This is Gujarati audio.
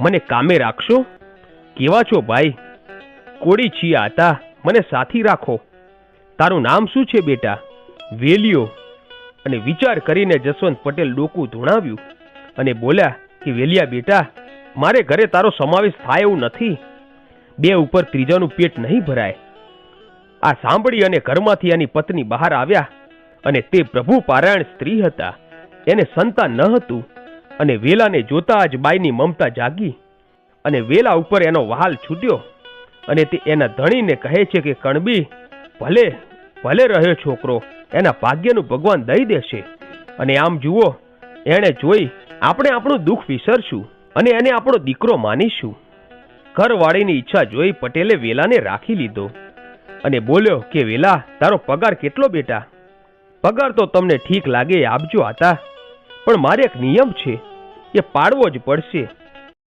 મને કામે રાખશો? કેવા છો ભાઈ? કોડી છીએ આતા, મને સાથી રાખો. તારું નામ શું છે બેટા? વેલિયો. અને વિચાર કરીને જસવંત પટેલ ડોકું ધૂણાવ્યું અને બોલ્યા કે વેલિયા બેટા, મારે ઘરે તારો સમાવેશ થાય એવું નથી. 2 ઉપર ત્રીજાનું પેટ નહીં ભરાય. આ સાંભળી અને ઘરમાંથી એની પત્ની બહાર આવ્યા અને તે પ્રભુ પારાયણ સ્ત્રી હતા. એને સંતાન ન હતું અને વેલાને જોતા જ બાઈની મમતા જાગી અને વેલા ઉપર એનો વહાલ છૂટ્યો અને તે એના ધણીને કહે છે કે કણબી, ભલે ભલે રહ્યો છોકરો, એના ભાગ્યનું ભગવાન દઈ દેશે. અને આમ જુઓ, એણે જોઈ આપણે આપણું દુઃખ વિસરશું અને એને આપણો દીકરો માનીશું. ઘરવાળીની ઈચ્છા જોઈ પટેલે વેલાને રાખી લીધો અને બોલ્યો કે વેલા, તારો પગાર કેટલો બેટા? પગાર તો તમને ઠીક લાગે આપજો આતા, પણ મારે એક નિયમ છે, એ પાડવો જ પડશે.